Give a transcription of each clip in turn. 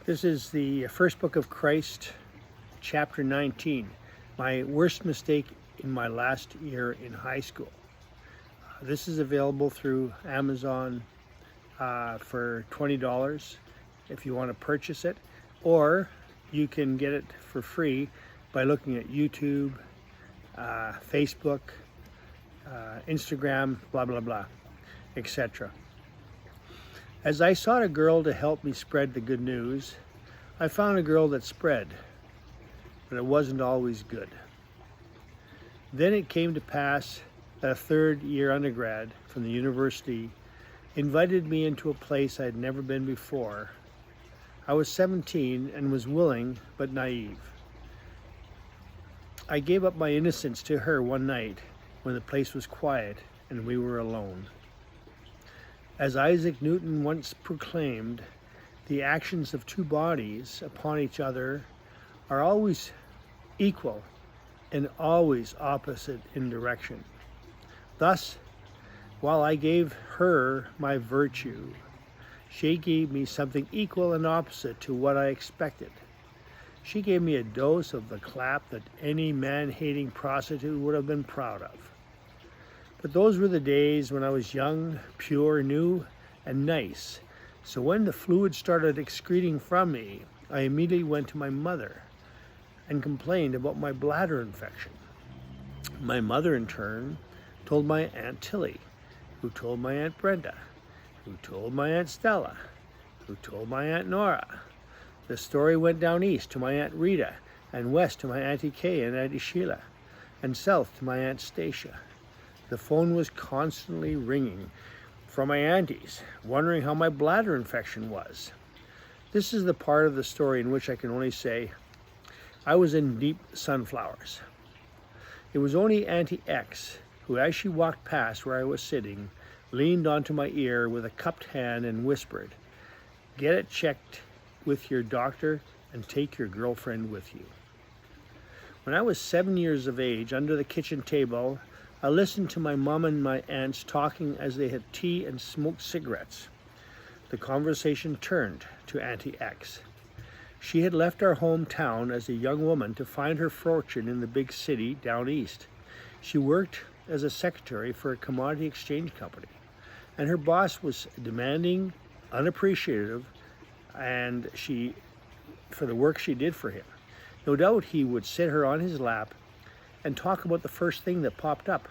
This is the first book of Christ, chapter 19, my worst mistake in my last year in high school. This is available through Amazon for $20 if you want to purchase it, or you can get it for free by looking at YouTube, Facebook, Instagram, blah, blah, blah, etc. As I sought a girl to help me spread the good news, I found a girl that spread, but it wasn't always good. Then it came to pass that a third-year undergrad from the university invited me into a place I had never been before. I was 17 and was willing but naive. I gave up my innocence to her one night when the place was quiet and we were alone. As Isaac Newton once proclaimed, the actions of two bodies upon each other are always equal and always opposite in direction. Thus, while I gave her my virtue, she gave me something equal and opposite to what I expected. She gave me a dose of the clap that any man-hating prostitute would have been proud of. But those were the days when I was young, pure, new, and nice. So when the fluid started excreting from me, I immediately went to my mother and complained about my bladder infection. My mother, in turn, told my Aunt Tilly, who told my Aunt Brenda, who told my Aunt Stella, who told my Aunt Nora. The story went down east to my Aunt Rita, and west to my Auntie Kay and Auntie Sheila, and south to my Aunt Stacia. The phone was constantly ringing from my aunties, wondering how my bladder infection was. This is the part of the story in which I can only say, I was in deep sunflowers. It was only Auntie X, who as she walked past where I was sitting, leaned onto my ear with a cupped hand and whispered, "Get it checked with your doctor and take your girlfriend with you." When I was 7 years of age, under the kitchen table, I listened to my mom and my aunts talking as they had tea and smoked cigarettes. The conversation turned to Auntie X. She had left our hometown as a young woman to find her fortune in the big city down east. She worked as a secretary for a commodity exchange company, and her boss was demanding, unappreciative, and for the work she did for him. No doubt he would sit her on his lap and talk about the first thing that popped up.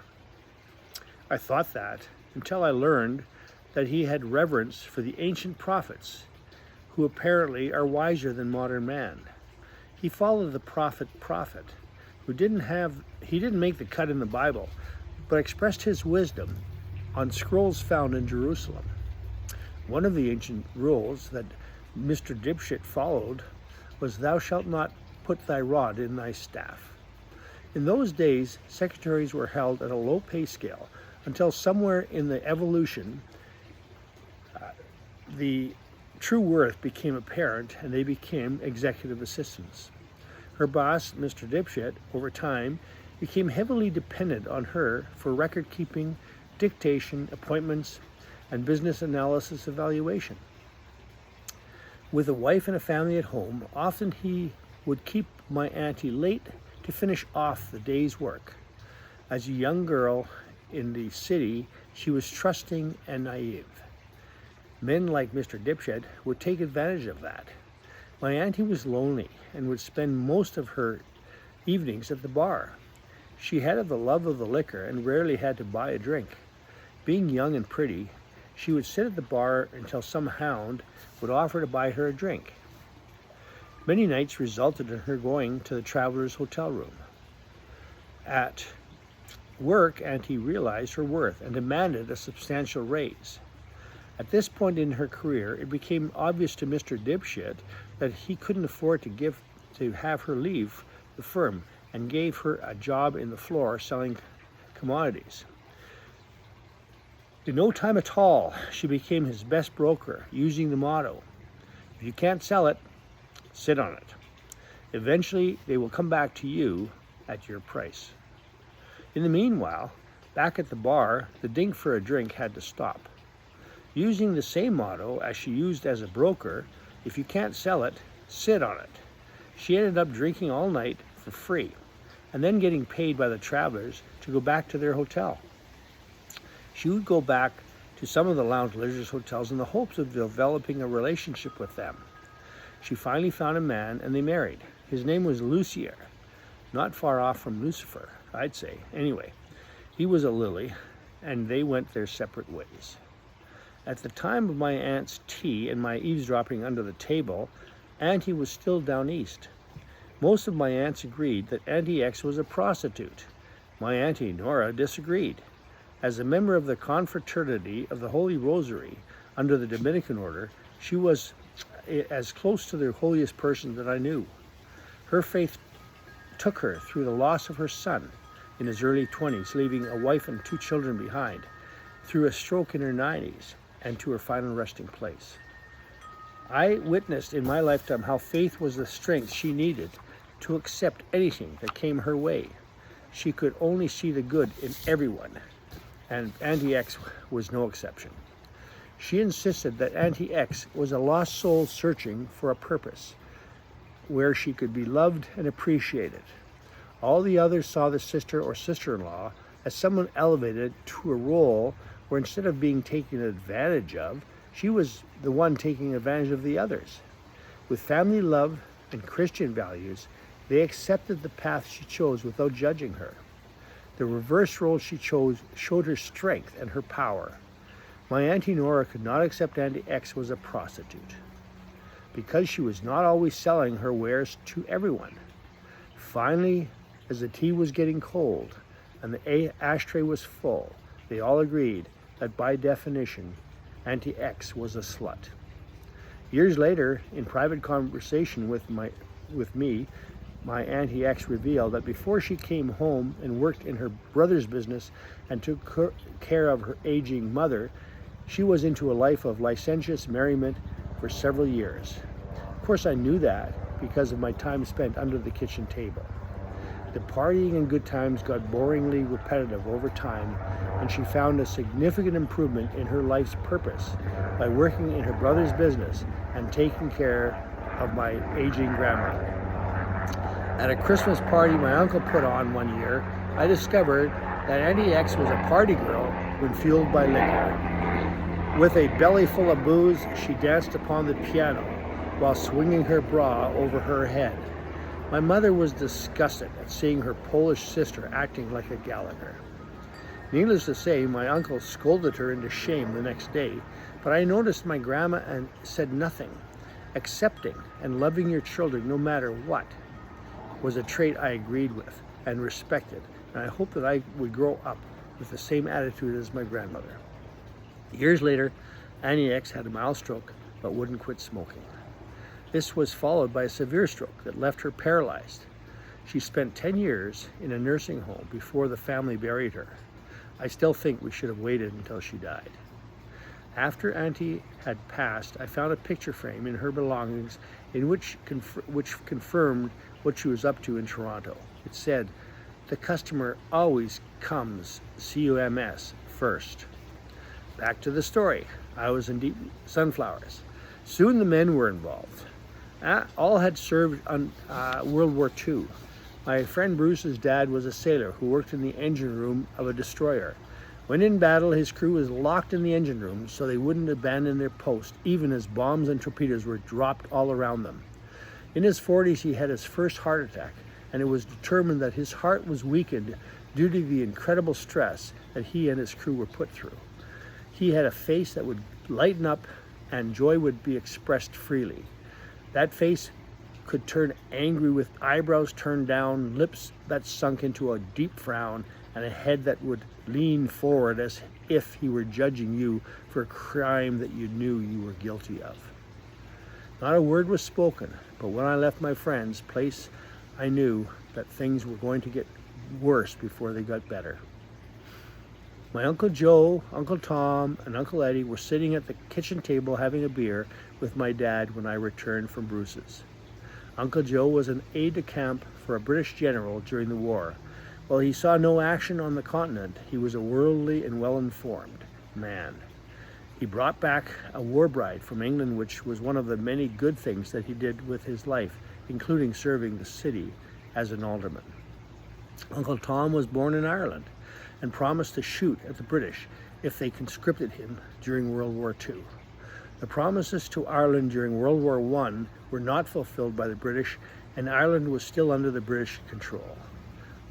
I thought that until I learned that he had reverence for the ancient prophets, who apparently are wiser than modern man. He followed the prophet, who he didn't make the cut in the Bible, but expressed his wisdom on scrolls found in Jerusalem. One of the ancient rules that Mr. Dipshit followed was, "Thou shalt not put thy rod in thy staff." In those days, secretaries were held at a low pay scale until somewhere in the evolution, the true worth became apparent and they became executive assistants. Her boss, Mr. Dipshit, over time became heavily dependent on her for record keeping, dictation, appointments, and business analysis evaluation. With a wife and a family at home, often he would keep my auntie late to finish off the day's work. As a young girl in the city, she was trusting and naive. Men like Mr. Dipshit would take advantage of that. My auntie was lonely and would spend most of her evenings at the bar. She had the love of the liquor and rarely had to buy a drink. Being young and pretty, she would sit at the bar until some hound would offer to buy her a drink. Many nights resulted in her going to the traveler's hotel room. At work, Auntie realized her worth and demanded a substantial raise. At this point in her career, it became obvious to Mr. Dipshit that he couldn't afford to have her leave the firm, and gave her a job in the floor selling commodities. In no time at all, she became his best broker, using the motto, "If you can't sell it, sit on it. Eventually, they will come back to you at your price." In the meanwhile, back at the bar, the dink for a drink had to stop. Using the same motto as she used as a broker, If you can't sell it, sit on it. She ended up drinking all night for free and then getting paid by the travelers to go back to their hotel. She would go back to some of the Lounge Lizards hotels in the hopes of developing a relationship with them. She finally found a man and they married. His name was Lucier, not far off from Lucifer, I'd say. Anyway, he was a lily and they went their separate ways. At the time of my aunt's tea and my eavesdropping under the table, Auntie was still down east. Most of my aunts agreed that Auntie X was a prostitute. My Auntie Nora disagreed. As a member of the Confraternity of the Holy Rosary under the Dominican Order, she was as close to the holiest person that I knew. Her faith took her through the loss of her son in his early 20s, leaving a wife and 2 children behind, through a stroke in her 90s, and to her final resting place. I witnessed in my lifetime how faith was the strength she needed to accept anything that came her way. She could only see the good in everyone, and Auntie X was no exception. She insisted that Auntie X was a lost soul searching for a purpose, where she could be loved and appreciated. All the others saw the sister or sister-in-law as someone elevated to a role where instead of being taken advantage of, she was the one taking advantage of the others. With family love and Christian values, they accepted the path she chose without judging her. The reverse role she chose showed her strength and her power. My Auntie Nora could not accept Auntie X was a prostitute, because she was not always selling her wares to everyone. Finally, as the tea was getting cold and the ashtray was full, they all agreed that by definition, Auntie X was a slut. Years later, in private conversation with me, my Auntie X revealed that before she came home and worked in her brother's business and took care of her aging mother, she was into a life of licentious merriment for several years. Of course, I knew that because of my time spent under the kitchen table. The partying and good times got boringly repetitive over time, and she found a significant improvement in her life's purpose by working in her brother's business and taking care of my aging grandma. At a Christmas party my uncle put on one year, I discovered that Auntie X was a party girl when fueled by liquor. With a belly full of booze, she danced upon the piano while swinging her bra over her head. My mother was disgusted at seeing her Polish sister acting like a Gallagher. Needless to say, my uncle scolded her into shame the next day, but I noticed my grandma and said nothing. Accepting and loving your children no matter what was a trait I agreed with and respected, and I hope that I would grow up with the same attitude as my grandmother. Years later, Auntie X had a mild stroke but wouldn't quit smoking. This was followed by a severe stroke that left her paralyzed. She spent 10 years in a nursing home before the family buried her. I still think we should have waited until she died. After Auntie had passed, I found a picture frame in her belongings in which confirmed what she was up to in Toronto. It said, "The customer always comes CUMS first." Back to the story. I was in deep sunflowers. Soon the men were involved. All had served on World War II. My friend Bruce's dad was a sailor who worked in the engine room of a destroyer. When in battle, his crew was locked in the engine room so they wouldn't abandon their post, even as bombs and torpedoes were dropped all around them. In his 40s, he had his first heart attack, and it was determined that his heart was weakened due to the incredible stress that he and his crew were put through. He had a face that would lighten up and joy would be expressed freely. That face could turn angry with eyebrows turned down, lips that sunk into a deep frown, and a head that would lean forward as if he were judging you for a crime that you knew you were guilty of. Not a word was spoken, but when I left my friend's place, I knew that things were going to get worse before they got better. My Uncle Joe, Uncle Tom, and Uncle Eddie were sitting at the kitchen table having a beer with my dad when I returned from Bruce's. Uncle Joe was an aide-de-camp for a British general during the war. While he saw no action on the continent, he was a worldly and well-informed man. He brought back a war bride from England, which was one of the many good things that he did with his life, including serving the city as an alderman. Uncle Tom was born in Ireland and promised to shoot at the British if they conscripted him during World War II. The promises to Ireland during World War I were not fulfilled by the British, and Ireland was still under the British control.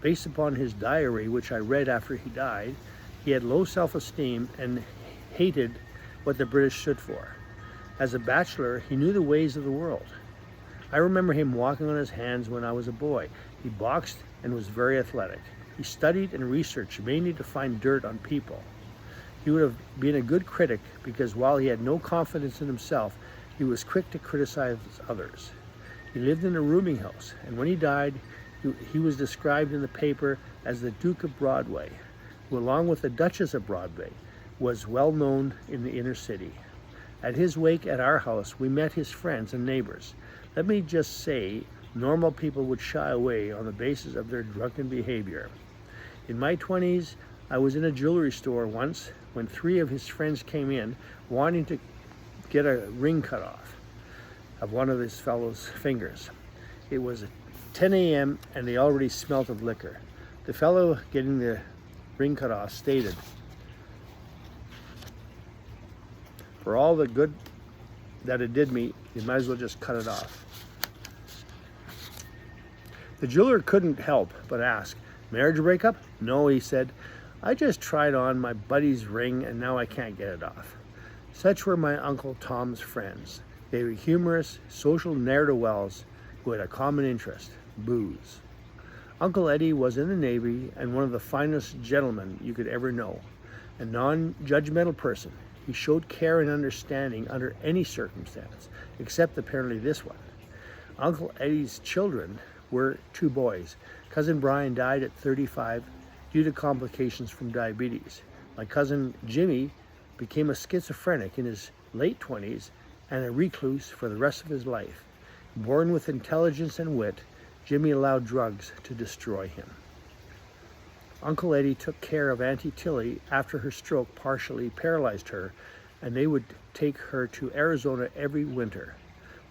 Based upon his diary, which I read after he died, he had low self-esteem and hated what the British stood for. As a bachelor, he knew the ways of the world. I remember him walking on his hands when I was a boy. He boxed and was very athletic. He studied and researched mainly to find dirt on people. He would have been a good critic because while he had no confidence in himself, he was quick to criticize others. He lived in a rooming house, and when he died, he was described in the paper as the Duke of Broadway, who, along with the Duchess of Broadway, was well known in the inner city. At his wake at our house, we met his friends and neighbors. Let me just say, normal people would shy away on the basis of their drunken behavior. In my 20s, I was in a jewelry store once when 3 of his friends came in wanting to get a ring cut off of one of his fellow's fingers. It was 10 a.m. and they already smelt of liquor. The fellow getting the ring cut off stated, "For all the good that it did me, you might as well just cut it off." The jeweler couldn't help but ask, "Marriage breakup?" "No," he said. "I just tried on my buddy's ring and now I can't get it off." Such were my Uncle Tom's friends. They were humorous, social ne'er-do-wells who had a common interest, booze. Uncle Eddie was in the Navy and one of the finest gentlemen you could ever know. A non-judgmental person, he showed care and understanding under any circumstance, except apparently this one. Uncle Eddie's children were 2 boys. Cousin Brian died at 35 due to complications from diabetes. My cousin Jimmy became a schizophrenic in his late 20s and a recluse for the rest of his life. Born with intelligence and wit, Jimmy allowed drugs to destroy him. Uncle Eddie took care of Auntie Tilly after her stroke partially paralyzed her, and they would take her to Arizona every winter.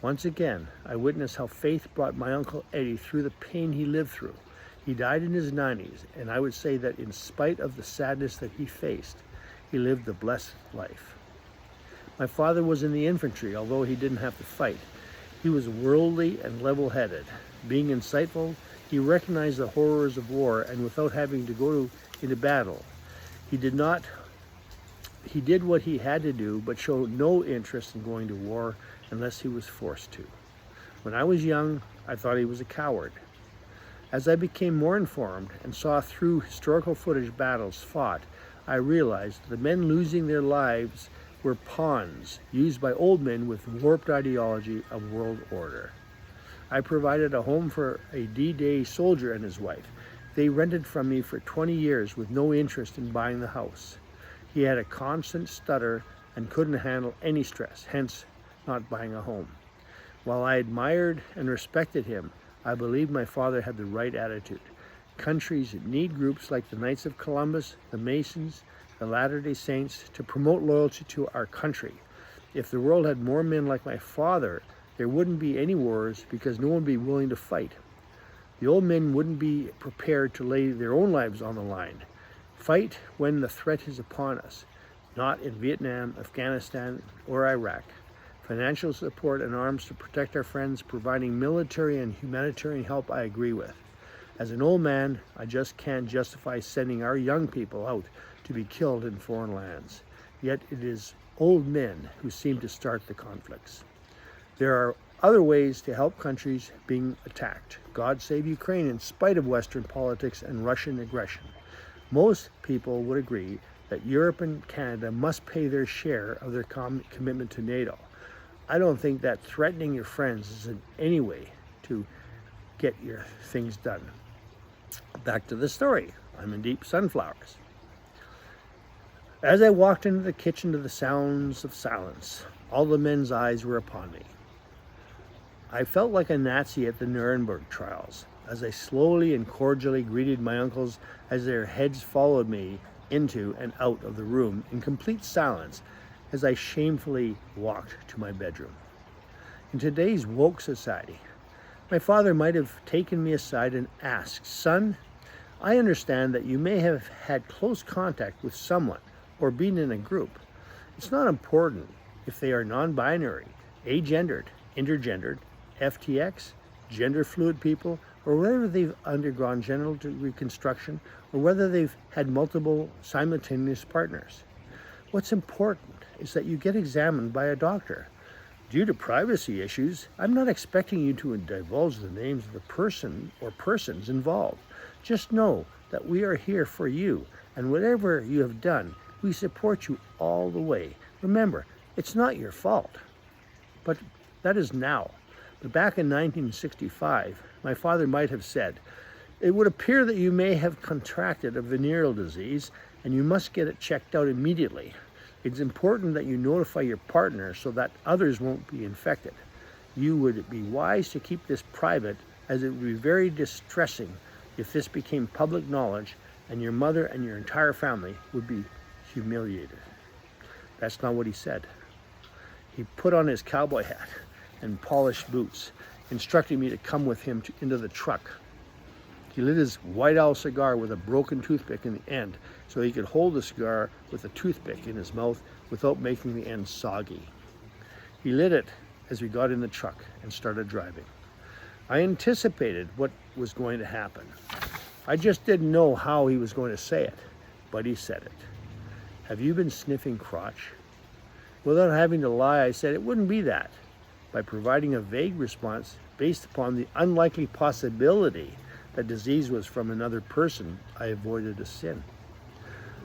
Once again, I witnessed how faith brought my Uncle Eddie through the pain he lived through. He died in his 90s, and I would say that in spite of the sadness that he faced, he lived a blessed life. My father was in the infantry, although he didn't have to fight. He was worldly and level-headed. Being insightful, he recognized the horrors of war, and without having to go into battle, he did what he had to do, but showed no interest in going to war unless he was forced to. When I was young, I thought he was a coward. As I became more informed and saw through historical footage battles fought, I realized the men losing their lives were pawns used by old men with warped ideology of world order. I provided a home for a D-Day soldier and his wife. They rented from me for 20 years with no interest in buying the house. He had a constant stutter and couldn't handle any stress, hence not buying a home. While I admired and respected him, I believed my father had the right attitude. Countries need groups like the Knights of Columbus, the Masons, the Latter-day Saints to promote loyalty to our country. If the world had more men like my father, there wouldn't be any wars because no one would be willing to fight. The old men wouldn't be prepared to lay their own lives on the line. Fight when the threat is upon us, not in Vietnam, Afghanistan, or Iraq. Financial support and arms to protect our friends, providing military and humanitarian help, I agree with. As an old man, I just can't justify sending our young people out to be killed in foreign lands. Yet it is old men who seem to start the conflicts. There are other ways to help countries being attacked. God save Ukraine in spite of Western politics and Russian aggression. Most people would agree that Europe and Canada must pay their share of their commitment to NATO. I don't think that threatening your friends is in any way to get your things done. Back to the story. I'm in deep sunflowers. As I walked into the kitchen to the sounds of silence, all the men's eyes were upon me. I felt like a Nazi at the Nuremberg trials, as I slowly and cordially greeted my uncles as their heads followed me into and out of the room in complete silence, as I shamefully walked to my bedroom. In today's woke society, my father might have taken me aside and asked, "Son, I understand that you may have had close contact with someone or been in a group. It's not important if they are non-binary, agendered, intergendered, FTX, gender fluid people, or whether they've undergone genital reconstruction, or whether they've had multiple simultaneous partners. What's important is that you get examined by a doctor. Due to privacy issues, I'm not expecting you to divulge the names of the person or persons involved. Just know that we are here for you, and whatever you have done, we support you all the way. Remember, it's not your fault." But that is now. But back in 1965, my father might have said, "It would appear that you may have contracted a venereal disease, and you must get it checked out immediately. It's important that you notify your partner so that others won't be infected. You would be wise to keep this private, as it would be very distressing if this became public knowledge, and your mother and your entire family would be humiliated." That's not what he said. He put on his cowboy hat and polished boots, instructing me to come with him into the truck. He lit his White Owl cigar with a broken toothpick in the end, so he could hold the cigar with a toothpick in his mouth without making the end soggy. He lit it as we got in the truck and started driving. I anticipated what was going to happen. I just didn't know how he was going to say it, but he said it. "Have you been sniffing crotch?" Without having to lie, I said it wouldn't be that, by providing a vague response based upon the unlikely possibility that disease was from another person. I avoided a sin.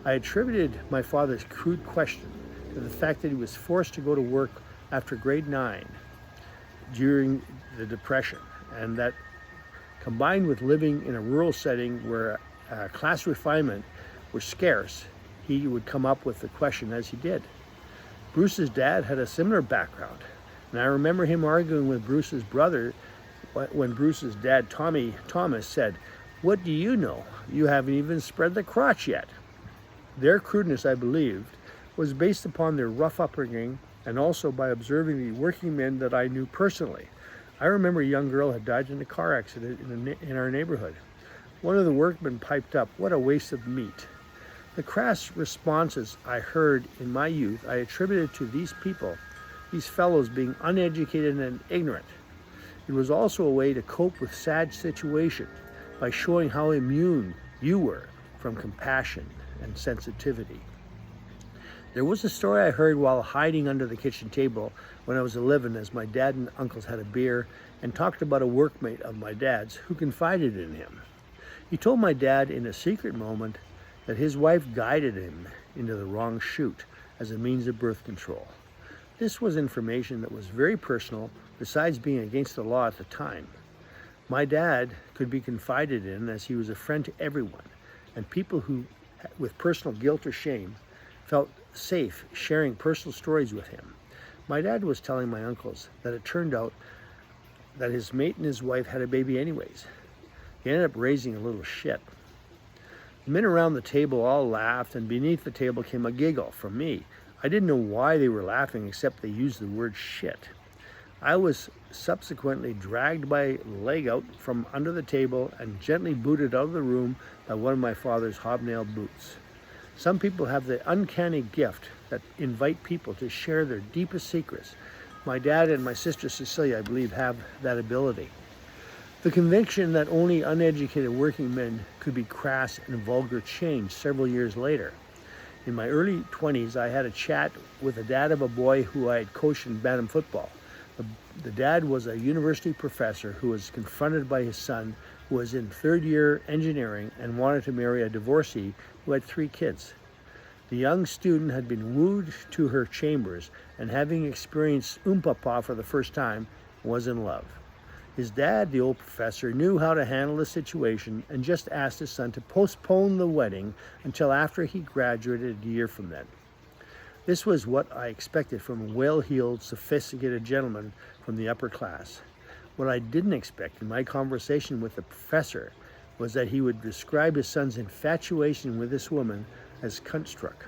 I attributed my father's crude question to the fact that he was forced to go to work after grade 9 during the Depression, and that combined with living in a rural setting where class refinement was scarce, he would come up with the question as he did. Bruce's dad had a similar background, and I remember him arguing with Bruce's brother when Bruce's dad, Thomas, said, "What do you know? You haven't even spread the crotch yet." Their crudeness, I believed, was based upon their rough upbringing and also by observing the working men that I knew personally. I remember a young girl had died in a car accident in our neighborhood. One of the workmen piped up, "What a waste of meat." The crass responses I heard in my youth I attributed to these people, these fellows being uneducated and ignorant. It was also a way to cope with sad situation by showing how immune you were from compassion and sensitivity. There was a story I heard while hiding under the kitchen table when I was 11, as my dad and uncles had a beer and talked about a workmate of my dad's who confided in him. He told my dad in a secret moment that his wife guided him into the wrong chute as a means of birth control. This was information that was very personal, besides being against the law at the time. My dad could be confided in as he was a friend to everyone, and people who, with personal guilt or shame, felt safe sharing personal stories with him. My dad was telling my uncles that it turned out that his mate and his wife had a baby anyways. He ended up raising a little shit. The men around the table all laughed, and beneath the table came a giggle from me. I didn't know why they were laughing, except they used the word shit. I was subsequently dragged my leg out from under the table and gently booted out of the room by one of my father's hobnailed boots. Some people have the uncanny gift that invite people to share their deepest secrets. My dad and my sister Cecilia, I believe, have that ability. The conviction that only uneducated working men could be crass and vulgar changed several years later. In my early 20s, I had a chat with the dad of a boy who I had coached in Bantam football. The dad was a university professor who was confronted by his son, who was in third year engineering and wanted to marry a divorcee who had 3 kids. The young student had been wooed to her chambers, and having experienced Papa for the first time, was in love. His dad, the old professor, knew how to handle the situation and just asked his son to postpone the wedding until after he graduated a year from then. This was what I expected from a well-heeled, sophisticated gentleman from the upper class. What I didn't expect in my conversation with the professor was that he would describe his son's infatuation with this woman as cunt-struck.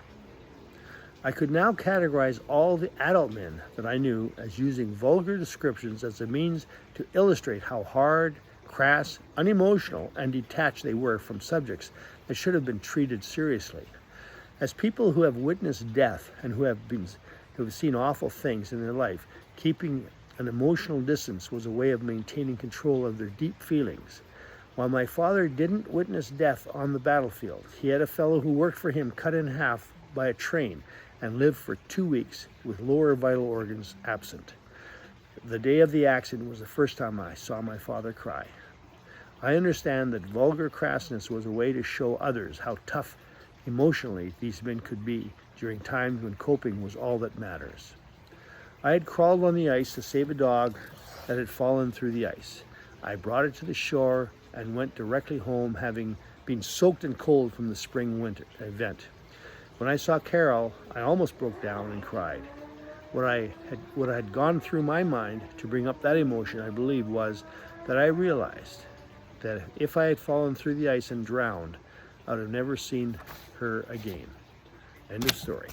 I could now categorize all the adult men that I knew as using vulgar descriptions as a means to illustrate how hard, crass, unemotional, and detached they were from subjects that should have been treated seriously. As people who have witnessed death and who have seen awful things in their life, keeping an emotional distance was a way of maintaining control of their deep feelings. While my father didn't witness death on the battlefield, he had a fellow who worked for him cut in half by a train and lived for 2 weeks with lower vital organs absent. The day of the accident was the first time I saw my father cry. I understand that vulgar crassness was a way to show others how tough emotionally these men could be during times when coping was all that matters. I had crawled on the ice to save a dog that had fallen through the ice. I brought it to the shore and went directly home, having been soaked and cold from the spring winter event. When I saw Carol, I almost broke down and cried. What had gone through my mind to bring up that emotion, I believe, was that I realized that if I had fallen through the ice and drowned, I would have never seen her again. End of story.